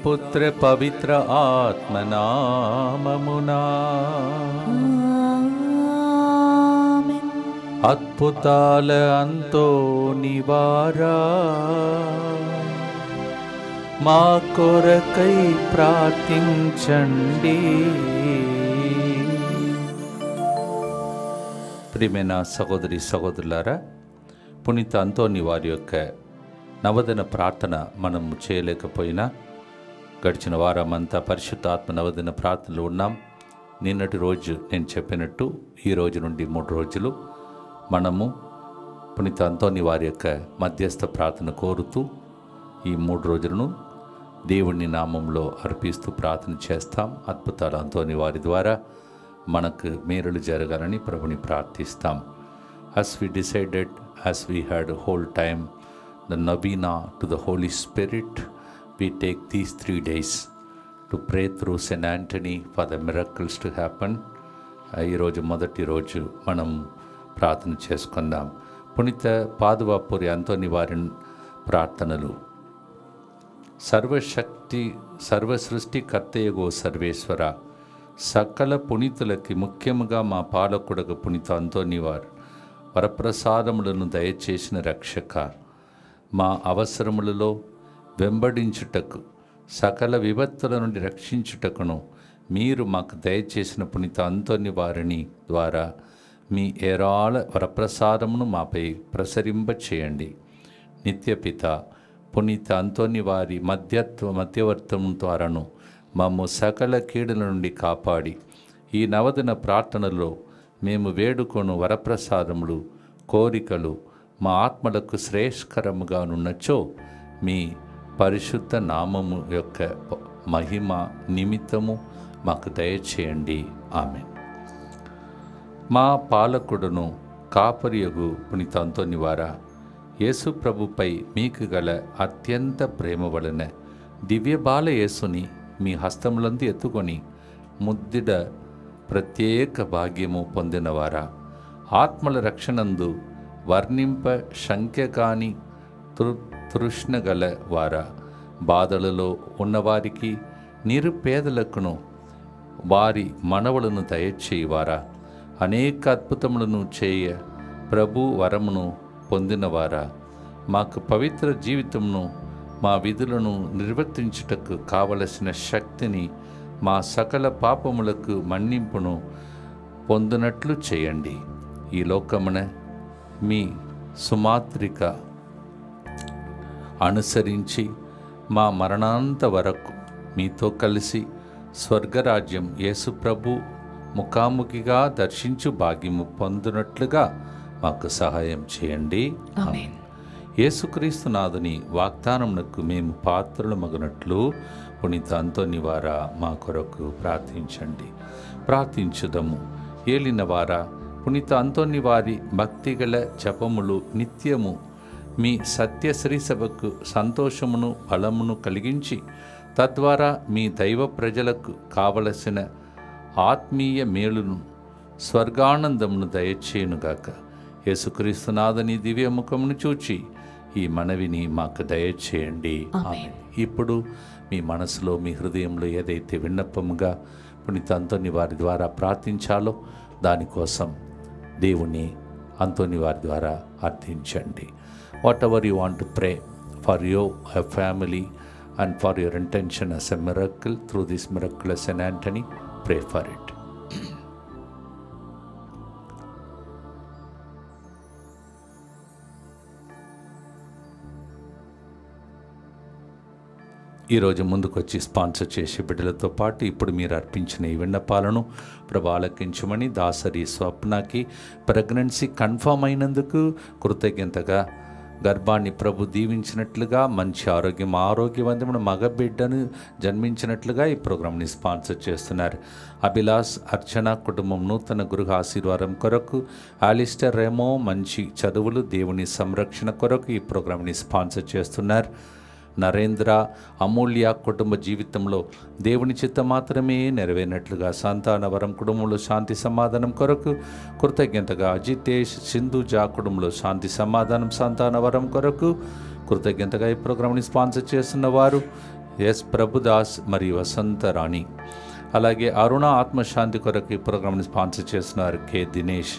పుత్ర పవిత్ర ఆత్మనామమునా. అద్భుతాల అంతో నివారా మా కొరకై ప్రార్థించండి. ప్రియమైన సహోదరి సహోదరులారా, పునీత అంతోని వారి యొక్క నవదన ప్రార్థన మనం చేయలేకపోయినా గడిచిన వారమంతా పరిశుద్ధాత్మ నవదన ప్రార్థనలో ఉన్నాం. నిన్నటి రోజు నేను చెప్పినట్టు ఈ రోజు నుండి 3 రోజులు మనము పునీత అంతోని వారి యొక్క మధ్యస్థ ప్రార్థన కోరుతూ ఈ 3 రోజులను దేవుని నామంలో అర్పిస్తూ ప్రార్థన చేస్తాం. అద్భుతాల అంతోని వారి ద్వారా మనకు మేలులు జరగాలని ప్రభుని ప్రార్థిస్తాం. As we decided, as we had a whole time the novena to the Holy Spirit, we take these 3 days to pray through Saint Anthony for the miracles to happen. ఈరోజు మొదటి రోజు మనం ప్రార్థన చేసుకుందాం. పునీత పాదువాపురి అంతోని వారి ప్రార్థనలు. సర్వసృష్టికర్తయగో సర్వేశ్వర, సకల పునీతులకి ముఖ్యముగా మా పాలకుడకు పునీత అంతోని వారు వరప్రసాదములను దయచేసిన రక్షక, మా అవసరములలో వెంబడించుటకు సకల విపత్తుల నుండి రక్షించుటకును మీరు మాకు దయచేసిన పునీత అంతోని వారిని ద్వారా మీ ఏరాళ వరప్రసాదమును మాపై ప్రసరింప చేయండి. నిత్యపిత పునీత అంతోని వారి మధ్యవర్తం ద్వారాను మమ్ము సకల కీడుల నుండి కాపాడి ఈ నవదిన ప్రార్థనలో మేము వేడుకొను వరప్రసాదములు కోరికలు మా ఆత్మలకు శ్రేష్కరముగా నున్నచో మీ పరిశుద్ధ నామము యొక్క మహిమ నిమిత్తము మాకు దయచేయండి. ఆమేన్. మా పాలకుడును కాపరియగు పునీత అంతోని వారా, యేసు ప్రభుపై మీకు గల అత్యంత ప్రేమ వలన దివ్య బాల యేసుని మీ హస్తములందు ఎత్తుకొని ముద్దిడ ప్రత్యేక భాగ్యము పొందినవారా, ఆత్మల రక్షణందు వర్ణింప శంక్య కాని తృష్ణ గల వారా, బాధలలో ఉన్నవారికి నిరుపేదలకును వారి మనవలను దయచేయవారా, అనేక అద్భుతములను చేయ ప్రభు వరమును పొందినవారా, మాకు పవిత్ర జీవితమును మా విధులను నిర్వర్తించుటకు కావలసిన శక్తిని మా సకల పాపములకు మన్నింపును పొందినట్లు చేయండి. ఈ లోకమున మీ సుమాత్రిక అనుసరించి మా మరణాంత వరకు మీతో కలిసి స్వర్గరాజ్యం యేసు ప్రభు ముఖాముఖిగా దర్శించు భాగ్యము పొందినట్లుగా మాకు సహాయం చేయండి. ఆమేన్. యేసుక్రీస్తు నాథుని వాగ్దానమునకు మేము పాత్రులమగునట్లు పునీత అంతోని వారా మా కొరకు ప్రార్థించండి. ప్రార్థించుదము. ఏలిన వారా, పునీత అంతోని వారి భక్తిగల జపములు నిత్యము మీ సత్యశ్రీ సభకు సంతోషమును బలమును కలిగించి తద్వారా మీ దైవ ప్రజలకు కావలసిన ఆత్మీయ మేలును స్వర్గానందమును దయచేయునుగాక. యేసుక్రీస్తు నాథుని దివ్య ముఖమును చూచి ఈ మనవిని మాకు దయచేయండి. ఆమేన్. ఇప్పుడు మీ మనసులో మీ హృదయంలో ఏదైతే విన్నపముగా పునీత అంతోని వారి ద్వారా ప్రార్థించాలో దానికోసం దేవుని అంతోని వారి ద్వారా అర్థించండి. Whatever you want to pray for your family and for your intention as a miracle through this miraculous Saint Anthony, pray for it. ఈరోజు ముందుకొచ్చి స్పాన్సర్ చేసే బిడ్డలతో పాటు ఇప్పుడు మీరు అర్పించిన ఈ విన్నపాలను ప్రభు ఆలకించమని దాసరి స్వప్నకి ప్రెగ్నెన్సీ కన్ఫర్మ్ అయినందుకు కృతజ్ఞతగా, గర్భాన్ని ప్రభు దీవించినట్లుగా మంచి ఆరోగ్యవంతమైన మగబిడ్డను జన్మించినట్లుగా ఈ ప్రోగ్రాంని స్పాన్సర్ చేస్తున్నారు. అభిలాష్ అర్చన కుటుంబం నూతన గృహ ఆశీర్వాదం కొరకు, ఆలిస్టర్ రెమో మంచి చదువులు దేవుని సంరక్షణ కొరకు ఈ ప్రోగ్రాంని స్పాన్సర్ చేస్తున్నారు. నరేంద్ర అమూల్య కుటుంబ జీవితంలో దేవుని చిత్తం మాత్రమే నెరవేరినట్లుగా సంతాన వరం కుటుంబంలో శాంతి సమాధానం కొరకు కృతజ్ఞతగా, జితేష్ సింధుజా కుటుంబంలో శాంతి సమాధానం సంతాన వరం కొరకు కృతజ్ఞతగా ఈ ప్రోగ్రాంని స్పాన్సర్ చేస్తున్న వారు ఎస్ ప్రభుదాస్ మరియు వసంత రాణి, అలాగే అరుణ ఆత్మశాంతి కొరకు ఈ ప్రోగ్రామ్ని స్పాన్సర్ చేస్తున్నారు కె దినేష్,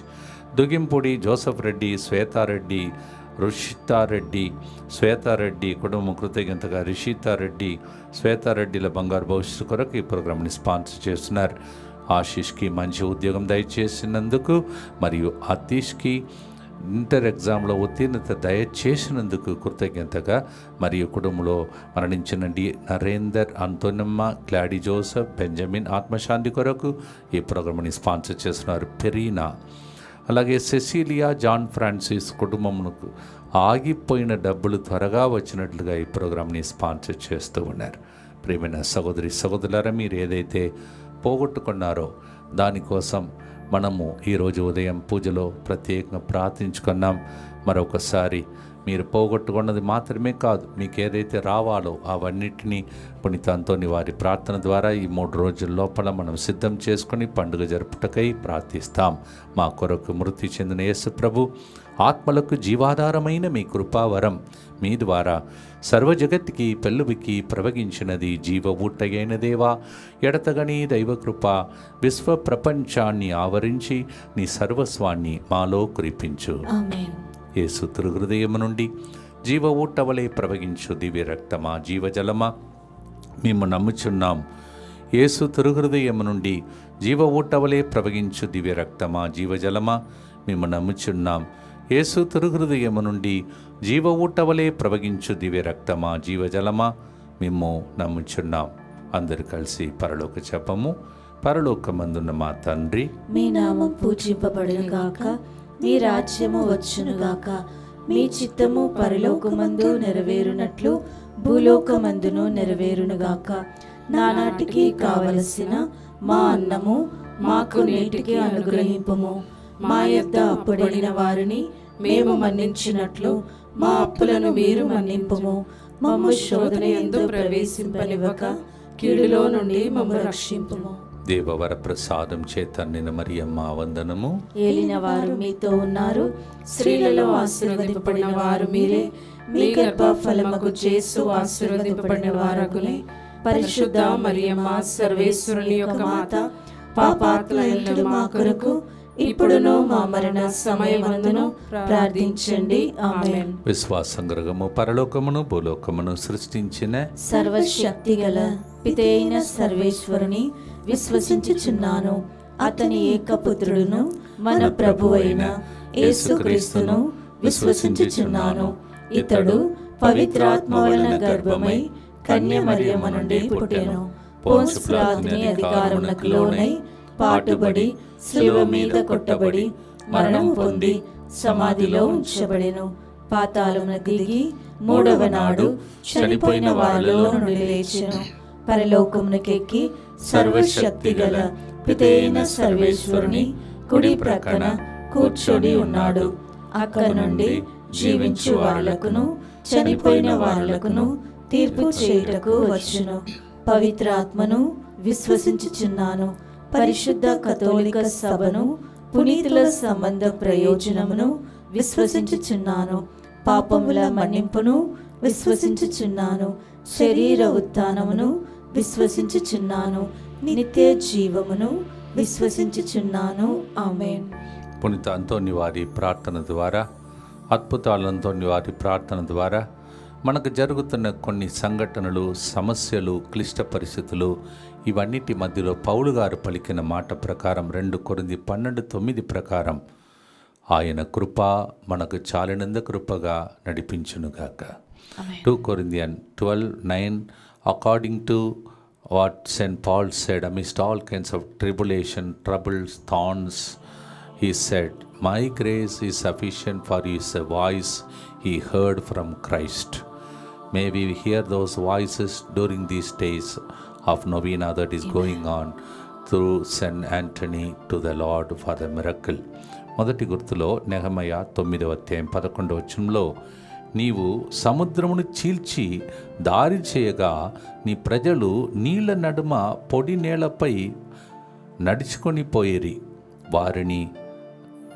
దుగింపూడి జోసఫ్ రెడ్డి, శ్వేతారెడ్డి, రుషితారెడ్డి, శ్వేతారెడ్డి కుటుంబం కృతజ్ఞతగా రిషితారెడ్డి, శ్వేతారెడ్డిల బంగారు భవిష్యత్తు కొరకు ఈ ప్రోగ్రామ్ని స్పాన్సర్ చేస్తున్నారు. ఆశీష్కి మంచి ఉద్యోగం దయచేసినందుకు మరియు అతీష్కి ఇంటర్ ఎగ్జామ్లో ఉత్తీర్ణత దయచేసినందుకు కృతజ్ఞతగా, మరియు కుటుంబంలో మరణించిన Narender, Anthonamma, Gladys Joseph, Benjamin ఆత్మశాంతి కొరకు ఈ ప్రోగ్రామ్ని స్పాన్సర్ చేస్తున్నారు పెరీనా. అలాగే సెసిలియా, జాన్ ఫ్రాన్సిస్ కుటుంబమునకు ఆగిపోయిన డబ్బులు త్వరగా వచ్చినట్లుగా ఈ ప్రోగ్రామ్ని స్పాన్సర్ చేస్తూ ఉన్నారు. ప్రియమైన సహోదరి సహోదరులారా, మీరు ఏదైతే పోగొట్టుకున్నారో దానికోసం మనము ఈరోజు ఉదయం పూజలో ప్రత్యేకంగా ప్రార్థించుకున్నాం. మరొకసారి మీరు పోగొట్టుకున్నది మాత్రమే కాదు, మీకు ఏదైతే రావాలో అవన్నిటినీ పునీత అంతోని వారి ప్రార్థన ద్వారా ఈ 3 రోజుల లోపల మనం సిద్ధం చేసుకుని పండుగ జరుపుటకై ప్రార్థిస్తాం. మా కొరకు మృతి చెందిన యేసు ప్రభు ఆత్మలకు జీవాధారమైన మీ కృపావరం మీ ద్వారా సర్వజగత్తుకి పెళ్ళువికి ప్రవగించినది జీవ ఊటయైన దేవా, ఎడతగని దైవకృప విశ్వ ప్రపంచాన్ని ఆవరించి నీ సర్వస్వాన్ని మాలో కురిపించు. యేసు తిరుహృదయము నుండి జీవ ఊటవలే ప్రవగించు దివ్య రక్తమా, జీవజలమా, మేము నమ్ముచున్నాం. యేసు తిరుహృదయము నుండి జీవ ఊటవలే ప్రవగించు దివ్య రక్తమా, జీవజలమా, మేము నమ్ముచున్నాం. యేసు తిరుహృదయము నుండి జీవ ఊటవలే ప్రవగించు దివ్య రక్తమా, జీవజలమా, మేము నమ్ముచున్నాం. అందరు కలిసి పరలోక జపము. పరలోకమందున్న మా తండ్రి, మీ నామం పూజింపబడునుగాక, మీ రాజ్యము వచ్చునుగాక, మీ చిత్తము పరలోకమందు నెరవేరునట్లు భూలోకమందును నెరవేరునుగాక. నానాటికి కావలసిన మా అన్నము మాకు నేటికి అనుగ్రహింపుము. మా యొద్ద అప్పుడైన వారిని మేము మన్నించినట్లు మా అప్పులను మీరు మన్నింపుము. మమ్ము శోధన యందు ప్రవేశింపనివ్వక కీడులో నుండి మమ్ము రక్షింపుము. దేవవర ప్రసాదం చేత నిన్న మరియమ్మ వందనము. ఏలిన వారు మీతో ఉన్నారు, స్త్రీలలో ఆశీర్వదింపబడిన వారు మీరే, మీ గర్భఫలమగు యేసు ఆశీర్వదింపబడిన వారగునే. పరిశుద్ధ మరియమ్మ సర్వేశ్వరుని యొక్క మాత, పాపాత్ములైన మా కొరకు ఇప్పుడును మా మరణ సమయమందును ప్రార్థించండి. ఆమేన్. విశ్వాసంగరగము పరలోకమును భూలోకమును సృష్టించిన సర్వశక్తిగల పితైన సర్వేశ్వరుని విశ్వసించుచున్నాను. అతని ఏకపుత్రుడును మన ప్రభువైన యేసుక్రీస్తును విశ్వసించుచున్నాను. ఇతడు పవిత్రాత్మ వలన గర్భమై కన్య మరియమ్మ నుండి పుట్టెను. పోన్సు పిలాతుని అధికారమునకు లోనై పాటుబడి శిలువ మీద కొట్టబడి మరణం పొంది సమాధిలో ఉంచబడెను. పాతాళమునకు దిగి 3వ నాడు చనిపోయిన వారిలో నుండి లేచెను. పరలోకమునకెక్కి సర్వశక్తిగల పితైన సర్వేశ్వరుని కుడి ప్రక్కన కూర్చొని ఉన్నాడు. అక్కడి నుండి జీవించు వారులకును చనిపోయిన వారులకును తీర్పు చేయుటకు వచ్చును. పవిత్రాత్మను విశ్వసించుచున్నాను. పరిశుద్ధ కథోలిక సభను, పునీతుల సంబంధ ప్రయోజనమును విశ్వసించుచున్నాను. పాపముల మన్నింపును విశ్వసించుచున్నాను. శరీర ఉత్థానమును విశ్వసించుచున్నాను. నిత్య జీవమును విశ్వసించుచున్నాను. ఆమేన్. పునీత అంతోని వారి ప్రార్థన ద్వారా, అద్భుతాలంతోని వారి ప్రార్థన ద్వారా మనకు జరుగుతున్న కొన్ని సంఘటనలు, సమస్యలు, క్లిష్ట పరిస్థితులు, ఇవన్నిటి మధ్యలో పౌలు గారు పలికిన మాట ప్రకారం 2 కొరింథీ 12:9 ప్రకారం ఆయన కృప మనకు చాలినంత కృపగా నడిపించునుగాక. 2 Corinthians 12:9 according to what St. Paul said, amidst all kinds of tribulation, troubles, thorns, he said, my grace is sufficient for you, is a voice he heard from Christ. May we hear those voices during these days of novena that is going on through St. Anthony to the Lord for the miracle. మొదటి గుర్తులో నెహెమయా 9:11 నీవు సముద్రమును చీల్చి దారి చేయగా నీ ప్రజలు నీళ్ల నడుమ పొడి నేలపై నడుచుకొని పోయిరి. వారిని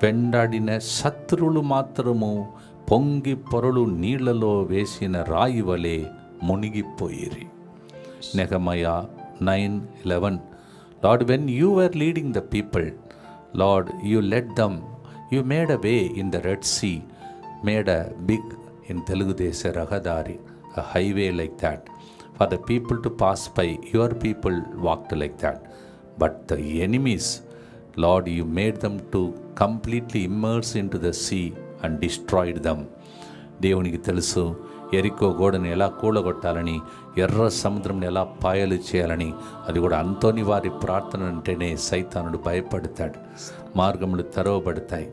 వెంటాడిన శత్రువులు మాత్రము పొంగి పొరలు నీళ్లలో వేసిన రాయి వలె మునిగిపోయిరి. Nehemiah 9:11. Lord, when you were leading the people, Lord, you led them, you made a way in the Red Sea, made a big, in Telugu they say Rahadari, a highway like that, for the people to pass by. Your people walked like that. But the enemies, Lord, you made them to completely immerse into the sea and destroyed them. దేవునికి తెలుసు ఎరికో గోడని ఎలా కూలగొట్టాలని, ఎర్ర సముద్రంని ఎలా పాయలు చేయాలని. అది కూడా అంతోని వారి ప్రార్థన అంటేనే సైతానుడు భయపడతాడు. మార్గములు తెరవబడతాయి.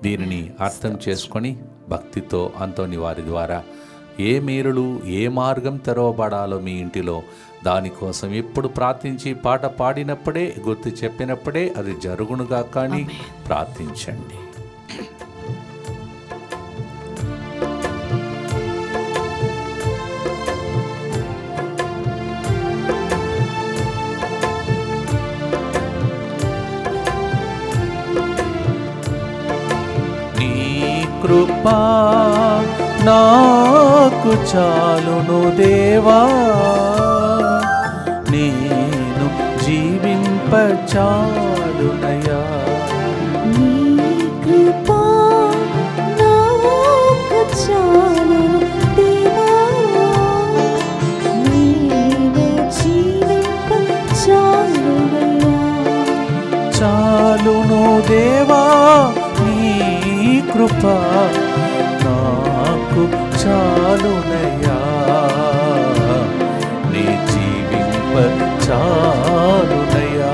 దీనిని అర్థం చేసుకొని భక్తితో అంతోని వారి ద్వారా ఏ మేలులు, ఏ మార్గం తెరవబడాలో మీ ఇంటిలో దానికోసం ఎప్పుడు ప్రార్థించి పాట పాడినప్పుడే, గుర్తు చెప్పినప్పుడే అది జరుగునుగా కానీ ప్రార్థించండి. నీ కృపా నాకు చాలును దేవా, నేను జీవింప చాలునయా. నీ కృపా నాకు చాలును దేవా, నేను జీవింప చాలునయా. చాలును దేవా నీ కృపా నాకు చాలునయా, నీ జీవింప చాలునయా.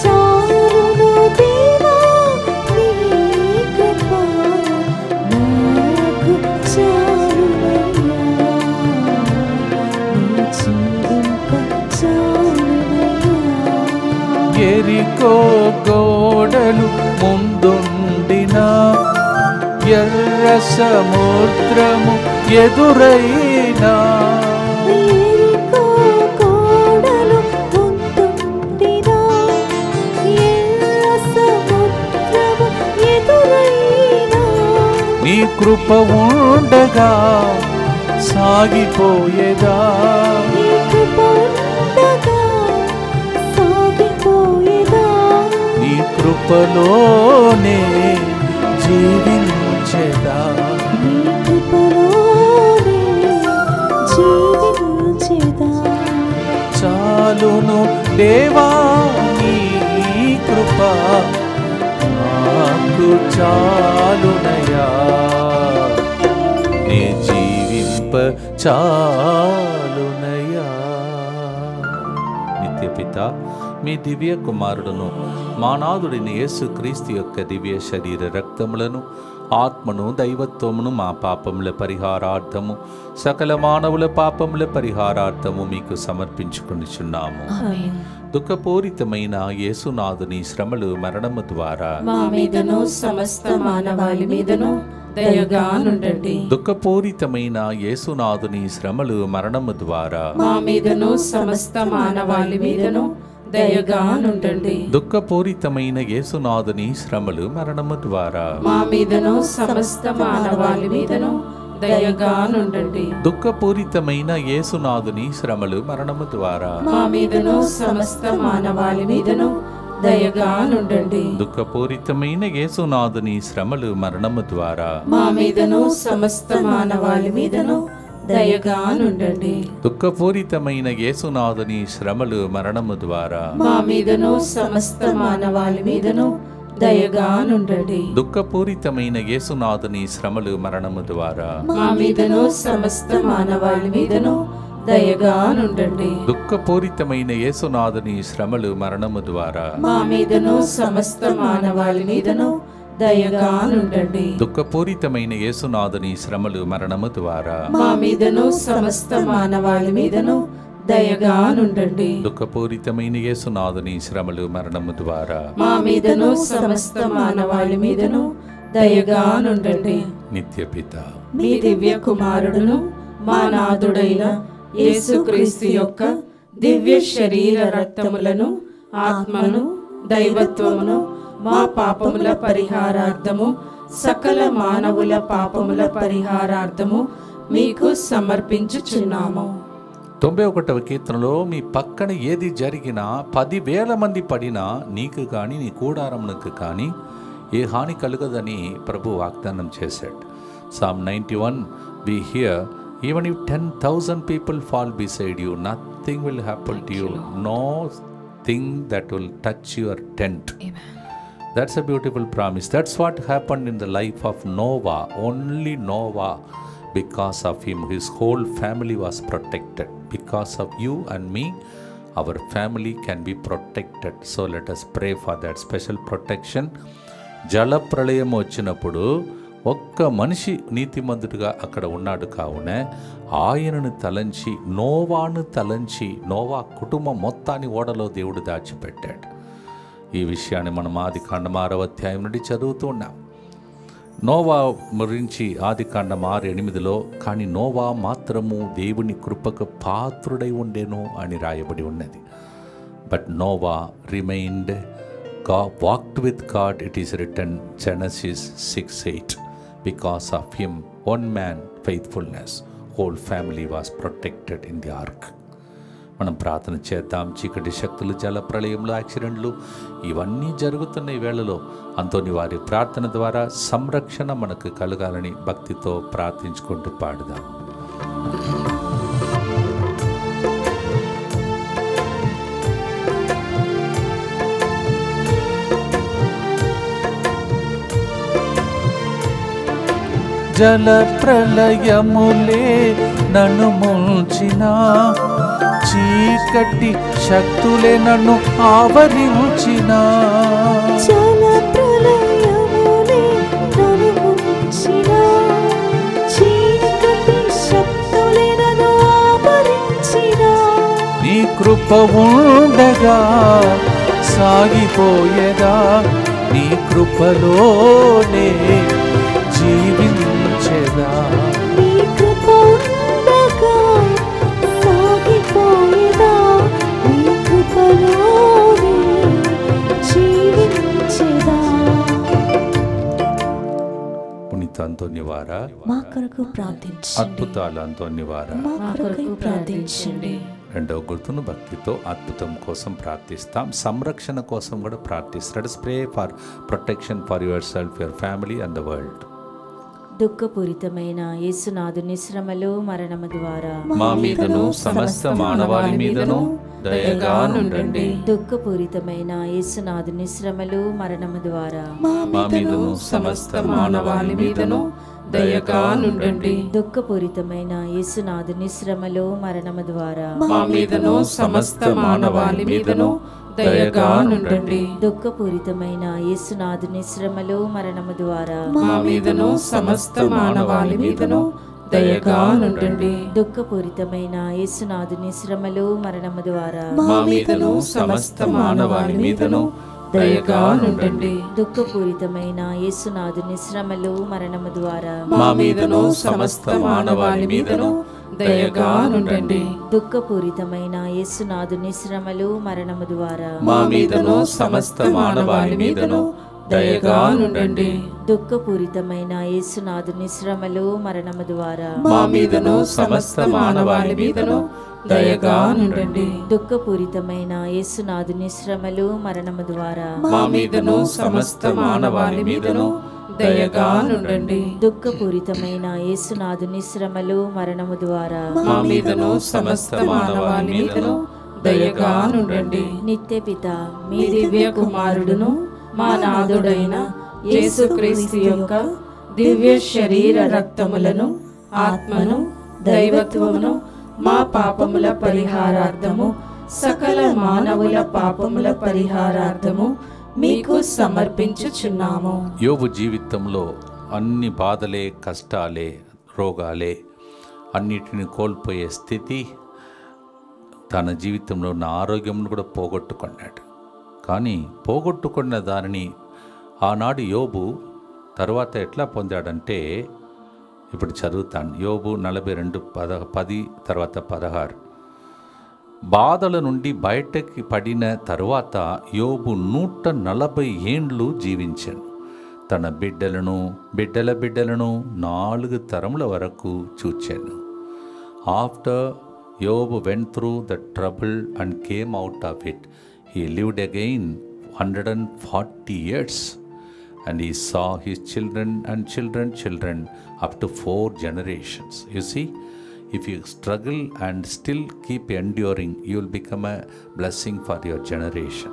చాలును దేవా నీ కృపా నాకు చాలునయా, నీ జీవింప చాలునయా. ఎరికో గోడలు ముందుండినా, ఎర్ర సముద్రము ఎదురైనా, ఎరికో గోడలు ముందుండినా, ఎర్ర సముద్రము ఎదురైనా, నీ కృప ఉండగా సాగిపోయేదా, నీ కృప ఉండగా సాగిపోయేదా, నీ కృపలోనే జీవించేదా, నీ కృపలోనే జీవించేదా. చాలును దేవా నీ కృప నాకు చాలునయా, నీ జీవింప చాలునయా. నిత్యపిత మీ దివ్య కుమారుడును మానాథుడిని యేసుక్రీస్తు యొక్క దివ్య శరీర రక్తములను, ఆత్మను, దైవత్వమును మా పాపముల పరిహారార్థము, సకల మానవుల పాపముల పరిహారార్థము మీకు సమర్పించుకొనిచున్నాము. దుఃఖపూరితమైన యేసునాథుని శ్రమలు, మరణము ద్వారా మా మీదను సమస్త మానవాళి మీదను దయగా నుండండి. దుఃఖపూరితమైన యేసునాథుని శ్రమలు, మరణము ద్వారా మా మీదను సమస్త మానవాళి మీదను దయగా నుండండి. దుఃఖపూరితమైన యేసునాథుని శ్రమలు, మరణము ద్వారా మా మీదను సమస్త మానవాళి మీదను దయగా నుండండి. దుఃఖపూరితమైన యేసునాథుని శ్రమలు, మరణము ద్వారా మా మీదను సమస్త మానవాళి మీదను దయగా నుండండి. దుఃఖపూరితమైన యేసునాథుని శ్రమలు, మరణము ద్వారా మా మీదను సమస్త మానవాళి మీదను దయగా నుండండి. దుఃఖపూరితమైన యేసునాథుని శ్రమలు, మరణము ద్వారా మా మీదను సమస్త మానవాళి మీదను దయగా నుండండి. దుఃఖపూరితమైన యేసునాథుని శ్రమలు, మరణము ద్వారా మా మీదను సమస్త మానవాళి మీదను దయగా నుండండి. దుఃఖపూరితమైన యేసునాథుని శ్రమలు, మరణము ద్వారా మా మీదను సమస్త మానవాళి మీదను దయగా నుండండి. దుఃఖపూరితమైన యేసునాథుని శ్రమలు, మరణము ద్వారా మా మీదను సమస్త మానవాళి మీదను దయగా నుండండి. దుఃఖపూరితమైన యేసునాథుని శ్రమలు, మరణము ద్వారా మా మీదను సమస్త మానవాళి మీదను దయగా నుండండి. నిత్యపిత మీ దివ్య కుమారుడును మా నాథుడైన యేసుక్రీస్తు యొక్క దివ్య శరీర రక్తములను, ఆత్మను, దైవత్వమును మా పాపముల పరిహారార్థము, సకల మానవుల పాపముల పరిహారార్థము మీకు సమర్పించుచున్నాము. 91వ కీర్తనలో మీ పక్కన ఏది జరిగినా 10,000 మంది పడినా నీకు కానీ నీ కూడారమునకు కానీ ఏ హాని కలుగదని ప్రభు వాగ్దానం చేశాడు. Psalm 91 we hear, even if 10,000 people fall beside you, nothing will happen to you, no thing that will touch your tent. Amen. That's a beautiful promise. That's what happened in the life of Noah. Only Noah, because of him, his whole family was protected. Because of you and me, our family can be protected. So let us pray for that special protection. జల ప్రళయం వచ్చినప్పుడు ఒక్క మనిషి నీతిమంతుడిగా అక్కడ ఉన్నాడు కావున ఆయనను తలంచి నోవాను తలంచి నోవా కుటుంబం మొత్తాన్ని ఓడలో దేవుడు దాచిపెట్టాడు. ఈ విషయాన్ని మనం ఆదికాండం 6వ అధ్యాయం నుండి చదువుతూ ఉన్నాం. నోవా గురించి ఆదికాండం 6:8లో కానీ నోవా మాత్రము దేవుని కృపకు పాత్రుడై ఉండెను అని రాయబడి ఉన్నది. But Noah remained, God walked with God, it is written, Genesis 6:8. Because of him, one man faithfulness, whole family was protected in the ark. మనం ప్రార్థన చేద్దాం. చీకటి శక్తులు, జల ప్రళయంలో, యాక్సిడెంట్లు ఇవన్నీ జరుగుతున్న ఈ వేళలో అంతోని వారి ప్రార్థన ద్వారా సంరక్షణ మనకు కలగాలని భక్తితో ప్రార్థించుకుంటూ పాడుదాం. జల ప్రళయములే నన్ను ముంచిన, చీకటి శక్తులే నన్ను ఆవరించిన. జల ప్రళయములే నన్ను ముంచిన, చీకటి శక్తులే నన్ను ఆవరించిన. నీ కృప ఉండగా సాగిపోయేదా, నీ కృపలోనే జీవించేదా. నీ కృప ఉండగా సాగిపోయేదా, నీ కృపలోనే జీవించేదా. పునీత అంతోనివారా మా కొరకు ప్రార్థించండి. అద్భుతాలు అంతోనివారా మా కొరకు ప్రార్థించండి. రెండవ గుర్తును భక్తితో అద్భుతం కోసం ప్రార్థిస్తాం. సంరక్షణ కోసం కూడా ప్రార్థిస్తాం. Let us pray for protection for yourself, your family and the world. దుఃఖపూరితమైన యేసునాథుని శ్రమలు మరణము ద్వారా మా మీదను సమస్త మానవాళి మీదను దయగా నుండండి. దుఃఖపూరితమైన యేసునాథుని శ్రమలు మరణము ద్వారా మా మీదను సమస్త మానవాళి మీదను దయగా నుండండి. దుఃఖపూరితమైన యేసునాథుని శ్రమలు మరణము ద్వారా మా మీదను సమస్త మానవాళి మీదను దయగా నుండండి. దుఃఖపూరితమైన యేసునాథుని శ్రమలు మరణము ద్వారా మా మీదను సమస్త మానవాళి మీదను దయగా నుండండి. దుఃఖపూరితమైన యేసునాథుని శ్రమలు మరణము ద్వారా మా మీదను సమస్త మానవాళి మీదను దయగా నుండండి. దుఃఖపూరితమైన యేసునాథుని శ్రమలు మరణము ద్వారా మా మీదను సమస్త మానవాళి మీదను దయగా నుండండి. దుఃఖపూరితమైన యేసునాథుని శ్రమలు మరణము ద్వారా మా మీదను సమస్త మానవాళి మీదను దయగా నుండండి. దుఃఖపూరితమైన యేసునాథుని శ్రమలు మరణము ద్వారా మా మీదను సమస్త మానవాళి మీదను దయగా నుండండి. దుఃఖపూరితమైన యేసునాథుని శ్రమలు మరణము ద్వారా మా మీదను సమస్త మానవాళి మీదను దయగా నుండండి. దుఃఖపూరితమైన యేసునాథుని శ్రమలు మరణము ద్వారా మా మీదను సమస్త మానవాళి మీదను దయగా నుండండి. నిత్య పిత మీ దివ్య కుమారుడును మా నాథుడైన యేసుక్రీస్తు యొక్క దివ్య శరీర రక్తములను, ఆత్మను, దైవత్వమును మా పాపముల పరిహారార్థము, సకల మానవుల పాపముల పరిహారార్థము మీకు సమర్పించుచున్నాము. యోబు జీవితంలో అన్ని బాధలే, కష్టాలే, రోగాలే, అన్నిటిని కోల్పోయే స్థితి, తన జీవితంలో ఉన్న ఆరోగ్యంను కూడా పోగొట్టుకున్నాడు. కానీ పోగొట్టుకున్న దానిని ఆనాడు యోబు తర్వాత ఎట్లా పొందాడంటే, ఇప్పుడు చదువుతాను. యోబు 42:10 తర్వాత 16. బాధల నుండి బయటకి పడిన తరువాత యోబు 140 ఏండ్లు జీవించాను. తన బిడ్డలను, బిడ్డల బిడ్డలను 4 తరముల వరకు చూచాను. After Job went through the trouble and came out of it. He lived again 140 years. And he saw his children and children up to 4 generations. You see, if you struggle and still keep enduring, you will become a blessing for your generation.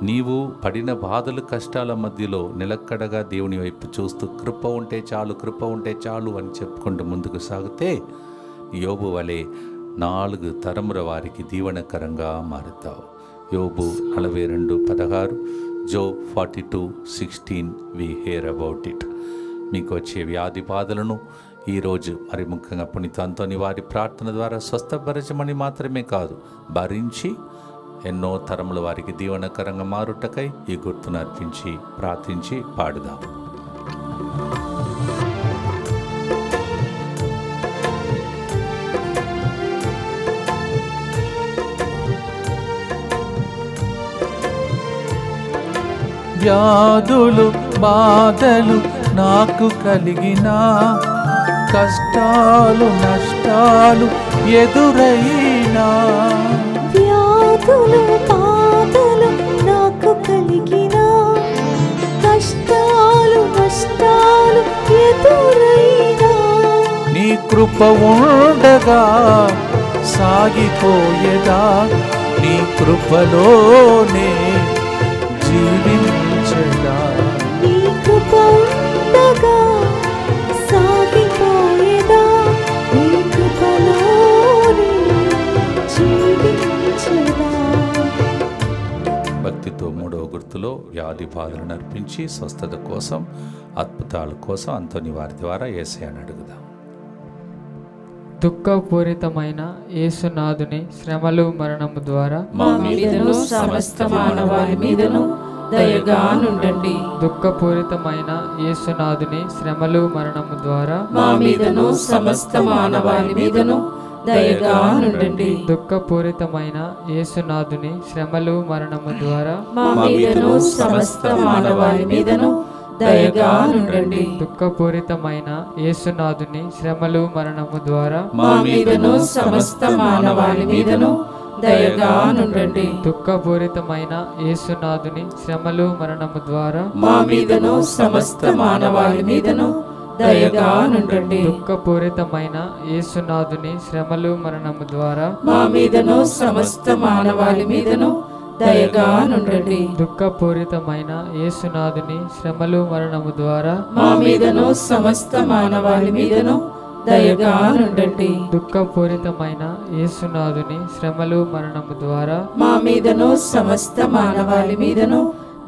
నీవు పడిన బాధలు కష్టాల మధ్యలో నిలక్కడగా దేవుని వైపు చూస్తూ కృప ఉంటే చాలు అని చెప్పుకుంటూ ముందుకు సాగితే యోబు వలె 4 తరముల వారికి దీవెనకరంగా మారుతావు. యోబు 42:16, Job 42:16 we hear about it. మీకు వచ్చే వ్యాధి బాధలను ఈరోజు మరి ముఖ్యంగా పునీత అంతోని వారి ప్రార్థన ద్వారా స్వస్థపరచమని మాత్రమే కాదు, భరించి ఎన్నో తరముల వారికి దీవెనకరంగా మారుటకై ఈ గుర్తును అర్పించి ప్రార్థించి పాడుదాం. వ్యాధులు బాధలు నాకు కలిగిన, కష్టాలు నష్టాలు ఎదురైనా, వ్యాధులు బాధలు నాకు కలిగిన, కష్టాలు నష్టాలు ఎదురైనా, నీ కృప ఉండగా సాగిపోయేదా, నీ కృపలోనే జీవించడా, నీ కృప ఉండగా సాగిపోయేదా, నీ కృపలోనే జీవించదా. భక్తితో 3వ గుర్తులో వ్యాధి బాధలను అర్పించి స్వస్థత కోసం, అద్భుతాల కోసం అంతోని వారి ద్వారా యేసయ్యను అడుగుదాం. దుఃఖపూరితమైన యేసునాథుని శ్రమలు మరణము ద్వారా మా మీదను సమస్త మానవాళి మీదను దయగా నుండండి. దుఃఖపూరితమైన యేసునాథుని శ్రమలు మరణము ద్వారా మా మీదను సమస్త మానవాళి మీదను దయగా నుండండి. దుఃఖపూరితమైన యేసునాథుని శ్రమలు మరణము ద్వారా మా మీదను సమస్త మానవాళి మీదను దయగా నుండండి. దుఃఖపూరితమైన యేసునాథుని శ్రమలు మరణము ద్వారా మా మీదను సమస్త మానవాళి మీదను దయగా నుండండి. దుఃఖపూరితమైన యేసునాథుని శ్రమలు మరణము ద్వారా మా మీదను సమస్త మానవాళి మీదను దయగా నుండండి. దుఃఖపూరితమైన యేసునాథుని శ్రమలు మరణము ద్వారా మా మీదను సమస్త మానవాళి మీదను దయగా నుండండి. దుఃఖపూరితమైన యేసునాథుని శ్రమలు మరణము ద్వారా మా మీదను సమస్త మానవాళి మీదను దయగా నుండండి. దుఃఖపూరితమైన యేసునాథుని శ్రమలు మరణము ద్వారా మా మీదను సమస్త మానవాళి మీదను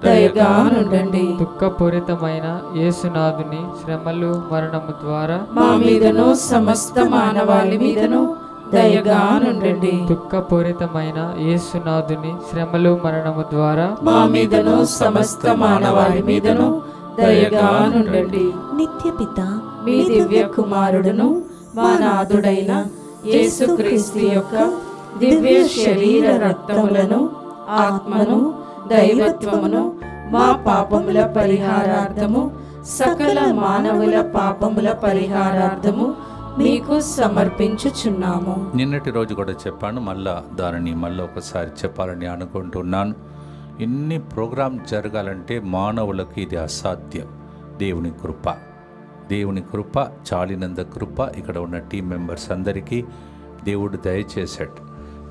దయగా నుండండి. దుఃఖపూరితమైన యేసునాథుని శ్రమలు మరణము ద్వారా మా మీదను సమస్త మానవాళి మీదను దయగా నుండండి. దుఃఖపూరితమైన యేసునాథుని శ్రమలు మరణము ద్వారా మా మీదను సమస్త మానవాళి మీదను దయగా నుండండి. నిత్యపిత మీ దివ్య కుమారుడును మా నాథుడైన యేసుక్రీస్తు యొక్క దివ్య శరీర రక్తములను, ఆత్మను, దైవత్వమును మా పాపముల పరిహారార్థము, సకల మానవుల పాపముల పరిహారార్థము మీకు సమర్పించుచున్నాము. నిన్నటి రోజు కూడా చెప్పాను, దానిని మళ్ళీ ఒకసారి చెప్పాలని అనుకుంటున్నాను. ఇన్ని ప్రోగ్రాం జరగాలంటే మానవులకు ఇది అసాధ్యం. దేవుని కృప చాలినంత కృప ఇక్కడ ఉన్న టీం మెంబర్స్ అందరికీ దేవుడు దయచేశాడు.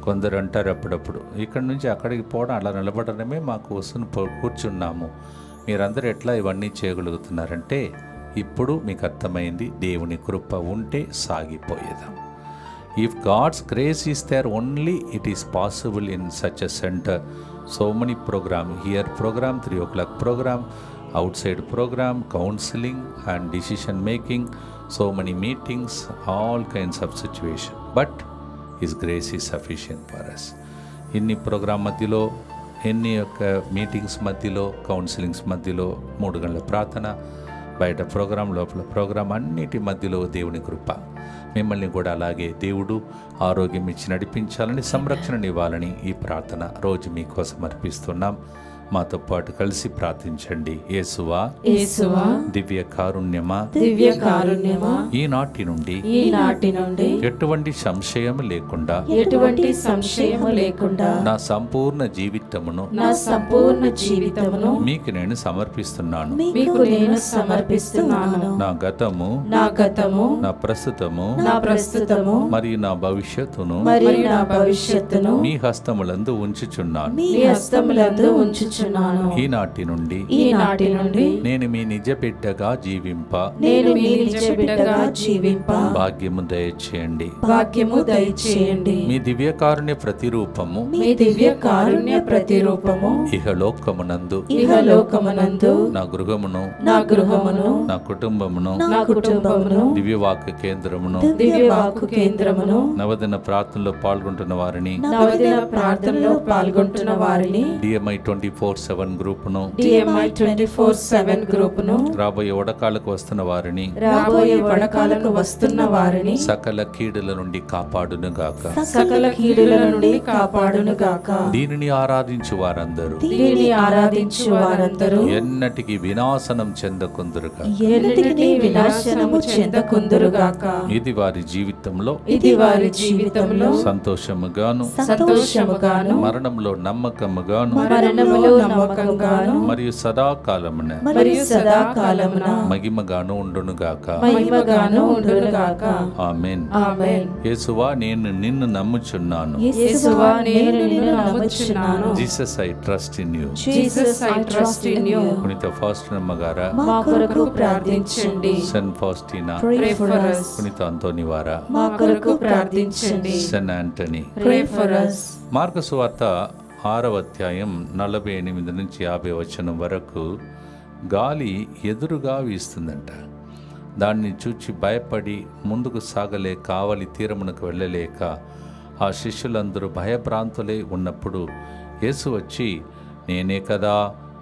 కొందరు అంటారు అప్పుడప్పుడు, ఇక్కడి నుంచి అక్కడికి పోవడం, అలా నిలబడడమే మా కోసం కూర్చున్నాము, మీరందరూ ఎట్లా ఇవన్నీ చేయగలుగుతున్నారంటే ఇప్పుడు మీకు అర్థమైంది, దేవుని కృప ఉంటే సాగిపోయేదాం. If God's grace is there only it is possible in such a centre. So many programme, here programme, 3 o'clock programme, outside program, counseling and decision making, so many meetings, all kinds of situation, but His grace is sufficient for us. ఇన్ని programme మధ్యలో, ఎన్ని యొక్క meetings మధ్యలో, counsellings మధ్యలో, 3 గంటల ప్రార్థన, బయట programme, లోపల ప్రోగ్రాం, అన్నిటి మధ్యలో దేవుని కృప. మిమ్మల్ని కూడా అలాగే దేవుడు ఆరోగ్యం ఇచ్చి నడిపించాలని, సంరక్షణ ఇవ్వాలని ఈ ప్రార్థన రోజు మీకోసం అర్పిస్తున్నాం. మాతో పాటు కలిసి ప్రార్థించండి. యేసువా, యేసువా, దివ్య కారుణ్యమా, దివ్య కారుణ్యమా, ఈనాటి నుండి ఎటువంటి సంశయం లేకుండా నా సంపూర్ణ జీవితమును మీకు నేను సమర్పిస్తున్నాను. నా గతము, నా ప్రస్తుతము మరియు నా భవిష్యత్తును మీ హస్తములందు ఉంచుచున్నాను. ఈనాటి నుండి నేను మీ నిజ బిడ్డగా జీవింప భాగ్యము దయచేయండి. మీ దివ్య కారుణ్య ప్రతిరూపము ఇహలోకమునందు నా గృహమును నా కుటుంబమును దివ్యవాక్య కేంద్రమును నవదిన ప్రార్థనలో పాల్గొంటున్న వారిని DMI 24/7 గ్రూపును రాబోయే వడకాలకు వస్తున్న వారిని సకల కీడుల నుండి కాపాడునుగాక. దీనిని ఆరాధించు వారందరూ ఎన్నటికి వినాశనం చెందకుందురుగాక. ఇది వారి జీవితంలో సంతోషముగాను మరణంలో నమ్మకముగాను మరియు సదాకాలమున మహిమగాను ఉండునుగాక. ఆమేన్. యేసువా, నేను నిన్ను నమ్ముచున్నాను. Jesus, I trust in you. పునీత ఫాస్టినమ్మ గారా, మా కొరకు ప్రార్థించండి. సెయింట్ ఫాస్టినా, పునీత అంతోని వారా, మా కొరకు ప్రార్థించండి. సెయింట్ ఆంటనీ. మార్కు సువార్త 6వ అధ్యాయం 48 నుంచి 50 వచనం వరకు గాలి ఎదురుగా వీస్తుందంట. దాన్ని చూచి భయపడి ముందుకు సాగలేక కావలి తీరమునకు వెళ్ళలేక ఆ శిష్యులందరూ భయభ్రాంతులై ఉన్నప్పుడు యేసు వచ్చి, నేనే కదా,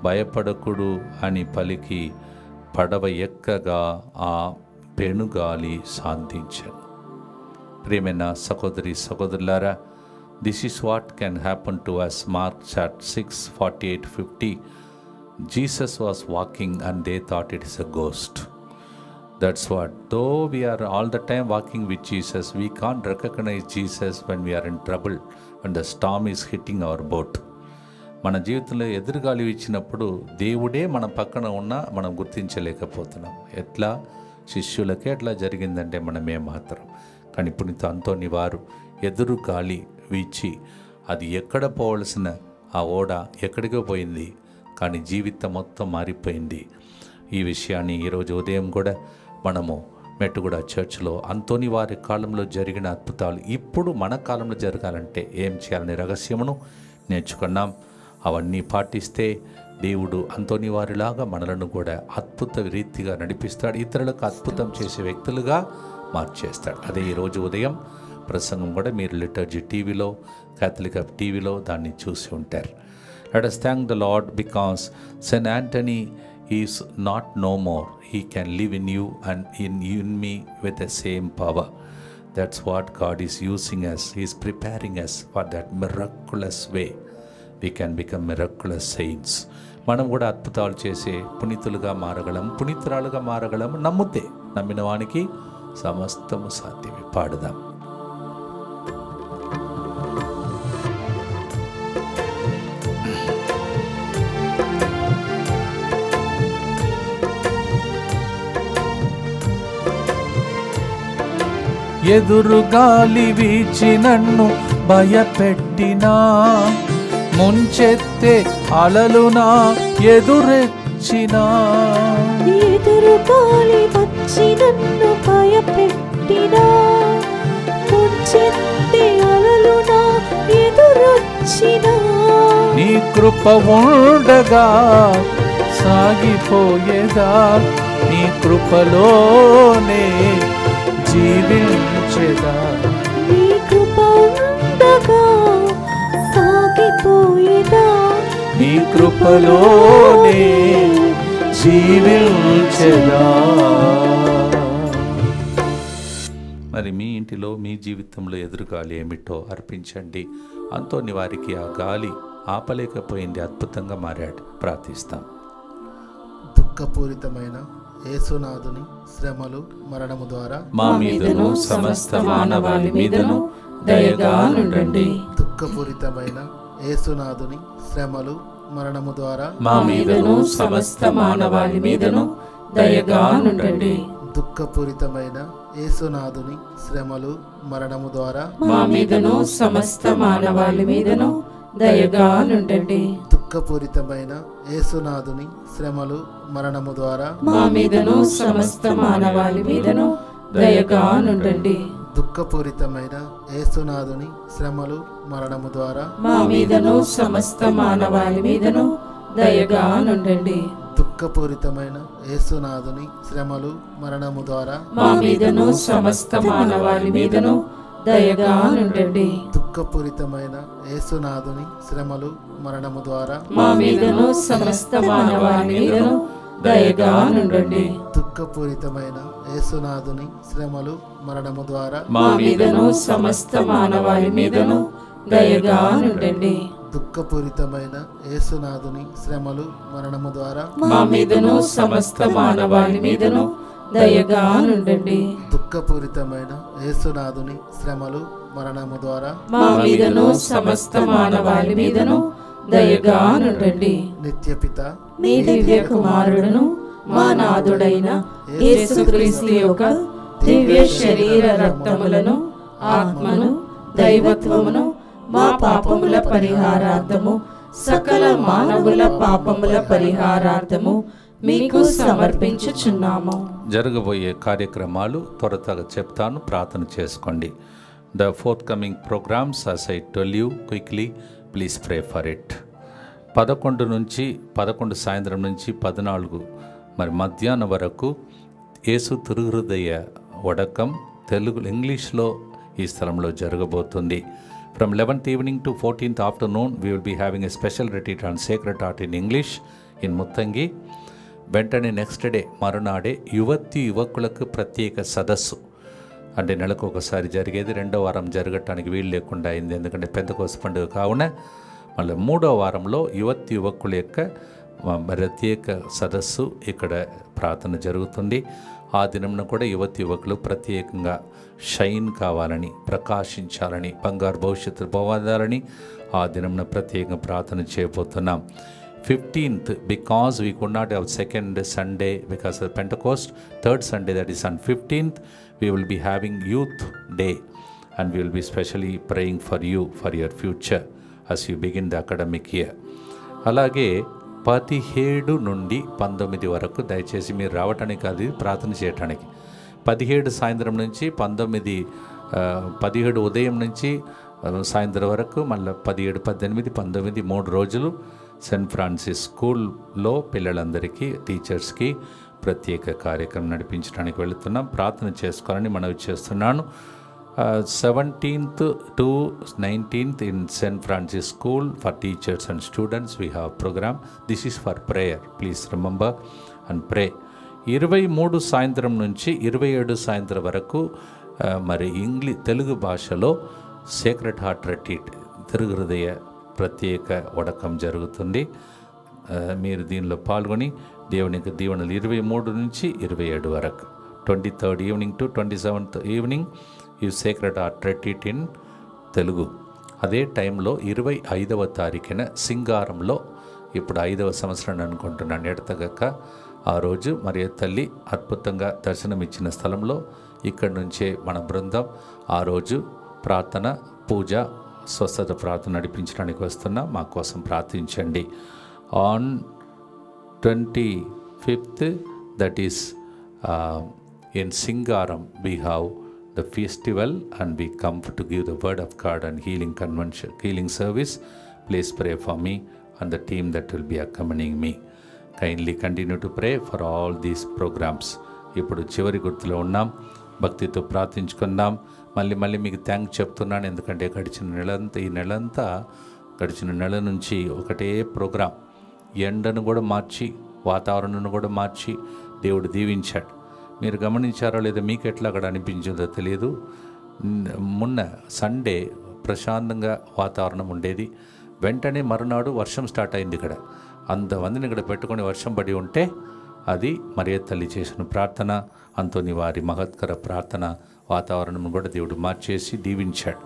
భయపడకుడు అని పలికి పడవ ఎక్కగా ఆ పెనుగాలి శాంతించాను. ప్రియమైన సహోదరులారా, this is what can happen to us. Mark chapter 6:48-50. Jesus was walking and they thought it is a ghost. That's what. Though we are all the time walking with Jesus, we can't recognize Jesus when we are in trouble, when the storm is hitting our boat. మన జీవితంలో ఎదురుగాలి ఇచ్చినప్పుడు దేవుడే మన పక్కన ఉన్నా మనం గుర్తించలేకపోతున్నాం. ఎట్లా శిష్యులకే ఎట్లా జరిగిందంటే మనమే మాత్రం. కానీ పునీత అంతోని వారు ఎదురు గాలి వీచి అది ఎక్కడ పోవలసిన ఆ ఓడ ఎక్కడికో పోయింది, కానీ జీవితం మొత్తం మారిపోయింది. ఈ విషయాన్ని ఈరోజు ఉదయం కూడా మనము మెట్టుగూడ చర్చ్లో అంతోని వారి కాలంలో జరిగిన అద్భుతాలు ఇప్పుడు మన కాలంలో జరగాలంటే ఏం చేయాలనే రహస్యమును నేర్చుకున్నాం. అవన్నీ పాటిస్తే దేవుడు అంతోని వారిలాగా మనలను కూడా అద్భుత రీతిగా నడిపిస్తాడు, ఇతరులకు అద్భుతం చేసే వ్యక్తులుగా మార్చేస్తాడు. అదే ఈరోజు ఉదయం ప్రసంగం కూడా మీరు లిటర్జీ టీవీలో, క్యాథలిక్ టీవీలో దాన్ని చూసి ఉంటారు. Let us thank the Lord because Saint Anthony is not no more. He can live in you and in me with the same power. That's what God is using us. He is preparing us for that miraculous way. We can become miraculous saints. మనం కూడా అద్భుతాలు చేసే పునీతులుగా మారగలం, పునీతురాలుగా మారగలం. నమ్మిన వానికి సమస్తము సాధ్యమే. పాడుదాం. ఎదురుగాలి వీచి నన్ను భయపెట్టినా, ముంచెత్తే అలలునా ఎదురెచ్చినా, ఎదురుగాలి వచ్చి నన్ను భయపెట్టినా, ముంచెత్తే అలలునా ఎదురొచ్చినా, నీ కృప ఉండగా సాగిపోయేదా, నీ కృపలోనే జీవించేదా, నీ కృప ఉండగా సాగిపోయేదా, నీ కృపలోనే జీవించేదా. మరి మీ ఇంటిలో, మీ జీవితంలో ఎదురుగాలి ఏమిటో అర్పించండి. అంతోని వారికి ఆ గాలి ఆపలేకపోయింది, అద్భుతంగా మారాడు. ప్రార్థిస్తాం. దుఃఖపూరితమైన యేసునాథుని శ్రమలు మరణము ద్వారా మా మీదను సమస్త మానవాళి మీదను దయగా నుండండి. దుఃఖపూరితమైన యేసునాథుని శ్రమలు మరణము ద్వారా మా మీదను సమస్త మానవాళి మీదను దయగా నుండండి. దుఃఖపూరితమైన యేసునాథుని శ్రమలు మరణము ద్వారా మా మీదను సమస్త మానవాళి మీదను దయగా నుండండి. దుఃఖపూరితమైన యేసునాథుని శ్రమలు మరణము ద్వారా మా మీదను సమస్త మానవాళి మీదను దయగా నుండండి. దుఃఖపూరితమైన యేసునాథుని శ్రమలు మరణము ద్వారా మా మీదను సమస్త మానవాళి మీదను దయగా నుండండి. దుఃఖపూరితమైన యేసునాథుని శ్రమలు మరణము ద్వారా మా మీదను సమస్త మానవాళి మీదను దయగా నుండండి. దుఃఖపూరితమైన యేసునాథుని శ్రమలు మరణము ద్వారా మా మీదను సమస్త మానవాళి మీదను దయగా నుండండి. దుఃఖపూరితమైన యేసునాథుని శ్రమలు మరణము ద్వారా మా మీదను సమస్త మానవాళి మీదను దయగా నుండండి. దుఃఖపూరితమైన యేసునాథుని శ్రమలు మరణము ద్వారా మా మీదను సమస్త మానవాళి మీదను దయగా నుండండి. దుఃఖపూరితమైన యేసునాథుని శ్రమలు మరణము ద్వారా మా మీదను సమస్త మానవాళి మీదను దయగా నుండండి. నిత్యపిత మీ దివ్య కుమారుడును మా నాథుడైన యేసుక్రీస్తు యొక్క దివ్య శరీర రక్తములను, ఆత్మను, దైవత్వమును మా పాపముల పరిహారార్థము, సకల మానవుల పాపముల పరిహారార్థము మీకు సమర్పించుచున్నాము. జరగబోయే కార్యక్రమాలు త్వరగా చెప్తాను, ప్రార్థన చేసుకోండి. The forthcoming programmes as I tell you quickly, please pray for it. 11 సాయంత్రం నుంచి 14 మరి మధ్యాహ్నం వరకు యేసు తిరుహృదయ వడకం తెలుగు ఇంగ్లీష్లో ఈ స్థలంలో జరగబోతుంది. From 11th evening to 14th afternoon, we will be having a special retreat on Sacred Heart in English in Muttangi. వెంటనే నెక్స్ట్ డే మరునాడే యువకులకు ప్రత్యేక సదస్సు, అంటే నెలకు ఒకసారి జరిగేది 2వ వారం జరగటానికి వీలు లేకుండా అయింది, ఎందుకంటే పెద్దకోస పండుగ కావున. మళ్ళీ 3వ వారంలో యువకుల యొక్క ప్రత్యేక సదస్సు ఇక్కడ ప్రార్థన జరుగుతుంది. ఆ దినంన కూడా యువకులు ప్రత్యేకంగా షైన్ కావాలని, ప్రకాశించాలని, బంగారు భవిష్యత్తు పోవాలని ఆ దినంన ప్రత్యేకంగా ప్రార్థన చేయబోతున్నాం. 15th, because we could not have second Sunday because of Pentecost, third Sunday, that is on 15th, we will be having youth day, and we will be specially praying for you, for your future as you begin the academic year. అలాగే 17 నుండి 19 వరకు దయచేసి మీరు రావటానికి కాదు, ప్రార్థన చేయటానికి. 17 సాయంత్రం నుంచి 17 ఉదయం నుంచి సాయంత్రం వరకు, మళ్ళీ 17, 18, 19 3 రోజులు సెయింట్ ఫ్రాన్సిస్ స్కూల్లో పిల్లలందరికీ, టీచర్స్కి ప్రత్యేక కార్యక్రమం నడిపించడానికి వెళుతున్నాం. ప్రార్థన చేసుకోవాలని మనవి చేస్తున్నాను. 17th to 19th in St. Francis School for teachers and students we have program. This is for prayer. Please remember and pray. 23 సాయంత్రం నుంచి 27 సాయంత్రం వరకు మరి తెలుగు భాషలో సేక్రెడ్ హార్ట్ రెట్రీట్ తిరుహృదయ ప్రత్యేక వడకం జరుగుతుంది. మీరు దీనిలో పాల్గొని దేవునికి దీవెనలు 23 నుంచి 27 వరకు. 23rd evening to 27th evening ఈ sacred heart retreat in Telugu. అదే టైంలో 25వ తారీఖున సింగారంలో, ఇప్పుడు 5వ సంవత్సరాన్ని అనుకుంటున్నాను ఎడతగక, ఆ రోజు మరియ తల్లి అద్భుతంగా దర్శనమిచ్చిన స్థలంలో ఇక్కడి నుంచే మన బృందం ఆ రోజు ప్రార్థన, పూజ, స్వస్థత ప్రార్థన నడిపించడానికి వస్తున్నాం. మా కోసం ప్రార్థించండి. On 25th, that is in Singaram, we have the festival and we come to give the word of God and healing service. Please pray for me and the team that will be accompanying me. Kindly continue to pray for all these programs. ఇప్పుడు చివరి గుర్తులో ఉన్నాం, భక్తితో ప్రార్థించుకుందాం. మళ్ళీ మీకు thank చెప్తున్నాను, ఎందుకంటే గడిచిన నెల నుంచి ఒకటే ప్రోగ్రాం, ఎండను కూడా మార్చి, వాతావరణాన్ని కూడా మార్చి దేవుడు దీవించాడు. మీరు గమనించారో లేదో, మీకు ఎట్లా అక్కడ అనిపించిందో తెలియదు. మొన్న సండే ప్రశాంతంగా వాతావరణం ఉండేది, వెంటనే మరునాడు వర్షం స్టార్ట్ అయింది. ఇక్కడ అంతమందిని ఇక్కడ పెట్టుకొని వర్షం పడి ఉంటే అది మరియ తల్లి చేసిన ప్రార్థన, అంతోని వారి మహత్కర ప్రార్థన వాతావరణం కూడా దేవుడు మార్చేసి దీవించాడు.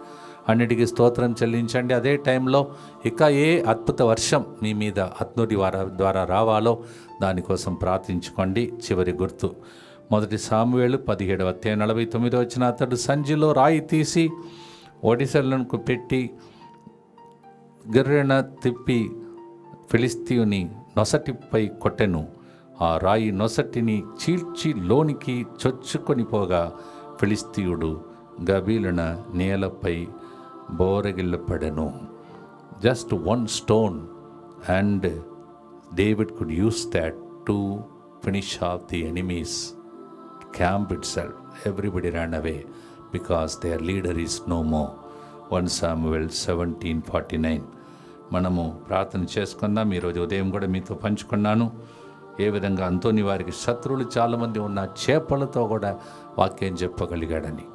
అన్నిటికీ స్తోత్రం చెల్లించండి. అదే టైంలో ఇక ఏ అద్భుత వర్షం మీ మీద అత్నూరి ద్వారా రావాలో దానికోసం ప్రార్థించుకోండి. చివరి గుర్తు 1 సామువేలు 17:49 అతడు సంచిలో రాయి తీసి ఒడిసెలను పెట్టి గిర్రెన తిప్పి ఫిలిస్తీయుని నొసటిపై కొట్టెను. ఆ రాయి నొసటిని చీల్చి లోనికి చొచ్చుకొని పోగా ఫిలిస్తీయుడు గబీలున నేలపై బోరగిల్లపడెను. Just 1 stone and David could use that to finish off the enemy's camp itself. Everybody ran away because their leader is no more. 1 Samuel 17:49. మనము ప్రార్థన చేసుకుందాం. ఈరోజు ఉదయం కూడా మీతో పంచుకున్నాను ఏ విధంగా అంతోని వారికి శత్రువులు చాలామంది ఉన్న చేపలతో కూడా వాక్యం చెప్పగలిగాడని.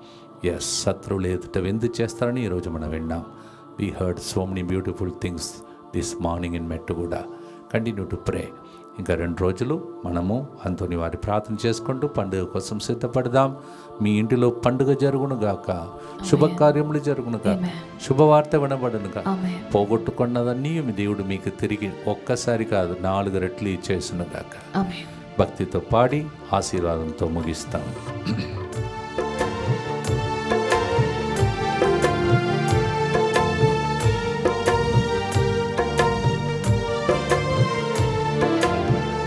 ఎస్, శత్రువులు ఎదుట విందు చేస్తారని ఈరోజు మనం విన్నాం. We heard so many beautiful things this morning in Mettuguda. Continue to pray. ఇంకా 2 రోజులు మనము అంతోని వారి ప్రార్థన చేసుకుంటూ పండుగ కోసం సిద్ధపడదాం. మీ ఇంటిలో పండుగ జరుగునుగాక, శుభకార్యములు జరుగునుగాక, శుభవార్త వినబడునుగా. పోగొట్టుకున్నదన్నీ మీ దేవుడు మీకు తిరిగి ఒక్కసారి కాదు 4 రెట్లు ఇచ్చేసునుగాక. భక్తితో పాడి ఆశీర్వాదంతో ముగిస్తాం.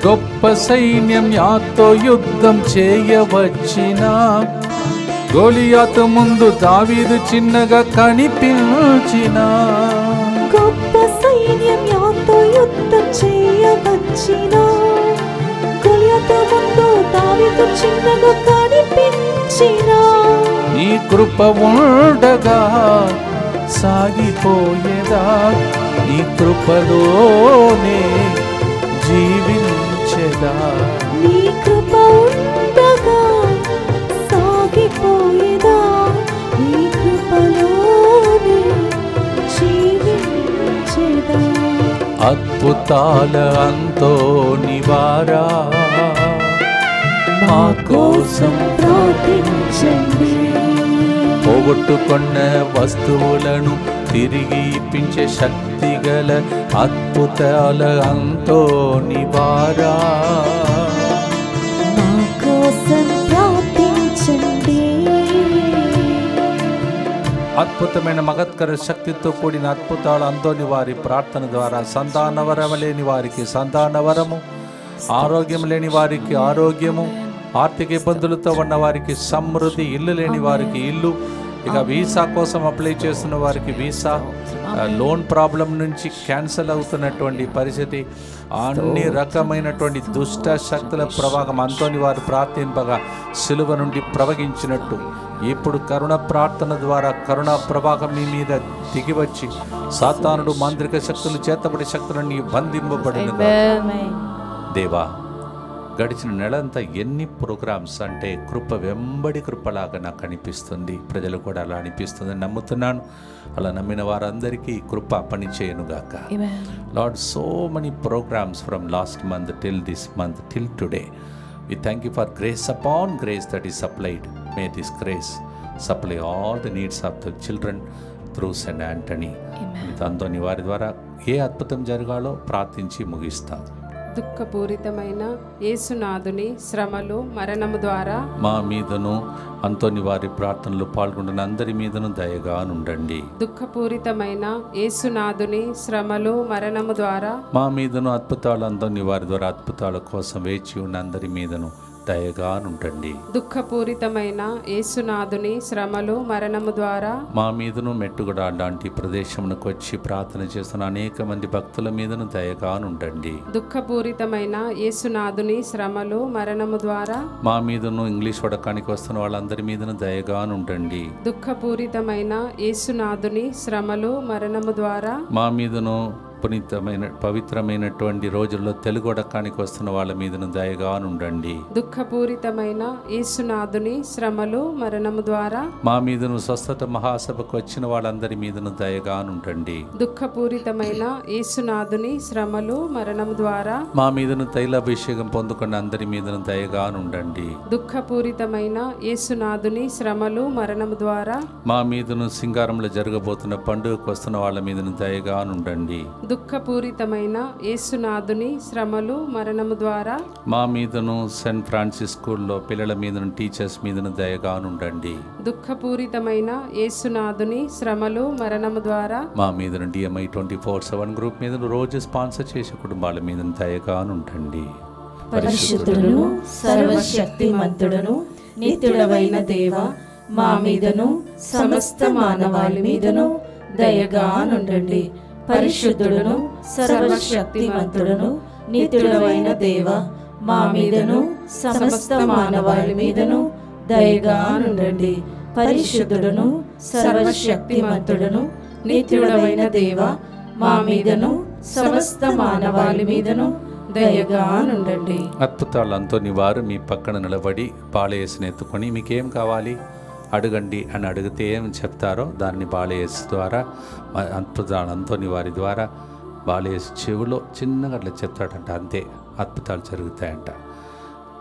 గొప్ప సైన్యం యాతో యుద్ధం చేయవచ్చిన గోలియాతు ముందు దావీదు చిన్నగా కనిపించిన. గొప్ప సైన్యం యాతో యుద్ధం చేయవచ్చిన గోలియాతు ముందు దావీదు చిన్నగా కనిపించిన. నీ కృప ఉండగా సాగిపోయేదా, నీ కృపలోనే జీవించెదా. నీ కృప ఉండగా సాగిపోయేదా, నీ కృపలోనే జీవించెదా. అద్భుతాల అంతోని వారా మా కోసం ప్రార్థించండి. పోగొట్టుకున్న వస్తువులను తిరిగి ఇప్పించే శక్తి గల అద్భుతాల అంతోని వారా మా కోసం ప్రార్థించండి. అద్భుతమైన మగత్కర శక్తితో కూడిన అద్భుతాల అంతోని వారి ప్రార్థన ద్వారా సంతానవరం లేని వారికి సంతానవరము, ఆరోగ్యం లేని వారికి ఆరోగ్యము, ఆర్థిక ఇబ్బందులతో ఉన్న వారికి సమృద్ధి, ఇల్లు లేని వారికి ఇల్లు, ఇక వీసా కోసం అప్లై చేస్తున్న వారికి వీసా, లోన్ ప్రాబ్లం నుంచి క్యాన్సిల్ అవుతున్నటువంటి పరిస్థితి, అన్ని రకమైనటువంటి దుష్ట శక్తుల ప్రభావం అంతోని వారు ప్రార్థింపగా సిలువ నుండి ప్రవహించినట్టు ఇప్పుడు కరుణ ప్రార్థన ద్వారా కరుణా ప్రభావం మీ మీద దిగివచ్చి సాతానుడు మాంత్రిక శక్తులు చేతబడి శక్తులన్నీ బంధింపబడిన దేవా. గడిచిన నెలంతా ఎన్ని ప్రోగ్రామ్స్ అంటే కృప వెంబడి కృపలాగా నాకు అనిపిస్తుంది. ప్రజలు కూడా అలా అనిపిస్తుందని నమ్ముతున్నాను. అలా నమ్మిన వారందరికీ కృప పని చేయనుగాక. Lord, so many programmes from last month till this month till today. We thank you for grace upon grace that is supplied. May this grace supply all the needs of the children through St. Anthony. Anthony వారి ద్వారా ఏ అద్భుతం జరగాలో ప్రార్థించి ముగిస్తాం. దుఃఖపూరితమైన యేసునాథుని శ్రమలు మరణము ద్వారా మా మీదను అంతోని వారి ప్రార్థనలు పాల్గొంటున్న అందరి మీదను దయగా నుండండి. దుఃఖపూరితమైన యేసునాథుని శ్రమలు మరణము ద్వారా మా మీదను అద్భుతాలు అంతోని వారి ద్వారా అద్భుతాల కోసం వేచి ఉన్న అందరి మీదను దయగా నుండండి. దుఃఖపూరితమైన యేసునాథుని శ్రమలు మరణము ద్వారా మా మీదను మెట్టుగడ లాంటి ప్రదేశమునకు వచ్చి ప్రార్థన చేస్తున్న అనేక మంది భక్తుల మీదను దయగా నుండండి. దుఃఖపూరితమైన యేసునాథుని శ్రమలు మరణము ద్వారా మా మీదను ఇంగ్లీష్ వడకానికి వస్తున్న వాళ్ళందరి మీదను దయగా నుండండి. దుఃఖపూరితమైన యేసునాథుని శ్రమలు మరణము ద్వారా మా మీదను పవిత్రమైనటువంటి రోజుల్లో తెలుగొడకానికి వస్తున్న వాళ్ళ మీదను దయగా నుండండి. దుఃఖపూరితమైన యేసునాథుని శ్రమలు మరణము ద్వారా మా మీదను స్వస్థత మహాసభకు వచ్చిన వాళ్ళందరి మీదను దయగా నుండండి. దుఃఖపూరితమైన యేసునాథుని శ్రమలు మరణము ద్వారా మా మీదను తైలాభిషేకం పొందుకున్న అందరి మీదను దయగా నుండండి. దుఃఖపూరితమైన యేసునాథుని శ్రమలు మరణము ద్వారా మా మీదను సింగారంలో జరగబోతున్న పండుగకు వస్తున్న వాళ్ళ మీదను దయగా నుండండి. దుఃఖపూరితమైన యేసునాథుని శ్రమలు మరణము ద్వారా మా మీదను సెయింట్ ఫ్రాన్సిస్ స్కూల్లో పిల్లల మీదను టీచర్స్ మీదను దయగా నుండండి. దుఃఖపూరితమైన యేసునాథుని శ్రమలు మరణము ద్వారా మా మీదను DMI 24/7 గ్రూప్ మీదను రోజు స్పాన్సర్ చేసే కుటుంబాల మీదను దయగా నుండండి. పరిశుద్ధుడును సర్వశక్తిమంతుడును నిత్యుడవైన దేవ, మా మీదను సమస్త మానవాళి మీదను దయగా నుండండి. పరిశుద్ధుడును సర్వశక్తిమంతుడును నిత్యుడవైన దేవ, మా మీదను సమస్త మానవాళి మీదను దయగా నుండండి. పరిశుద్ధుడును సర్వశక్తిమంతుడును నిత్యుడవైన దేవ, మా మీదను సమస్త మానవాళి మీదను దయగా నుండండి. అద్భుతాలంతోని వారు మీ పక్కన నిలబడి బాలయేసుని ఎత్తుకొని మీకేం కావాలి అడగండి అని అడిగితే ఏం చెప్తారో దాన్ని బాలయేసు ద్వారా, అద్భుతాలంతోని వారి ద్వారా బాలయేసు చెవులో చిన్నగా అట్లా చెప్తాడంట, అంతే అద్భుతాలు జరుగుతాయంట.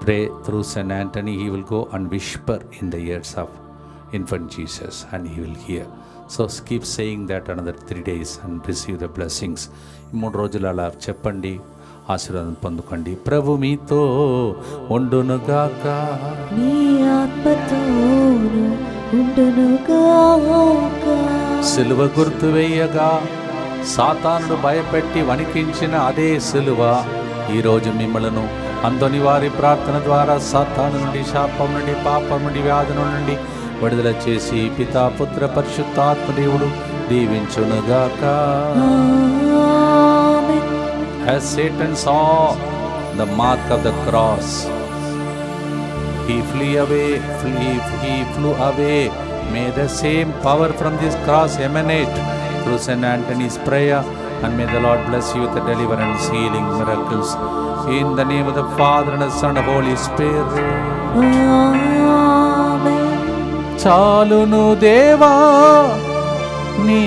Pray through Saint Antony, he will go and whisper in the ears of infant Jesus and he will hear. So keep saying that another 3 days and receive the blessings. 3 రోజులు అలా చెప్పండి, ఆశీర్వాదం పొందుకోండి. ప్రభు మీతో ఉండునుగాక, నీ ఆత్మతోను ఉండునుగాక. సిలువ గుర్తు వేయగా సాతానుడు భయపెట్టి వణికించిన అదే సిలువ ఈరోజు మిమ్మలను అందరి వారి ప్రార్థన ద్వారా సాతాను నుండి, శాపం నుండి, పాపం నుండి, వ్యాధుల నుండి విడుదల చేసి పితా పుత్ర పరిశుద్ధాత్మ దేవుడు దీవించునుగాక. As Satan saw the mark of the cross, he flew away. May the same power from this cross emanate through Saint Anthony's prayer, and may the Lord bless you with the deliverance, healing, miracles. In the name of the Father and the Son and the Holy Spirit. Amen. చాలును దేవా నీ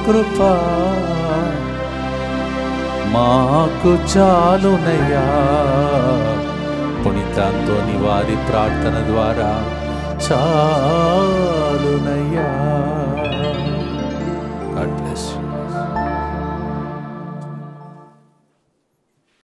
కృప, మాకు చాలునయ్యా. పునీతాంతోని వారి ప్రార్థన ద్వారా చాలునయ్యా.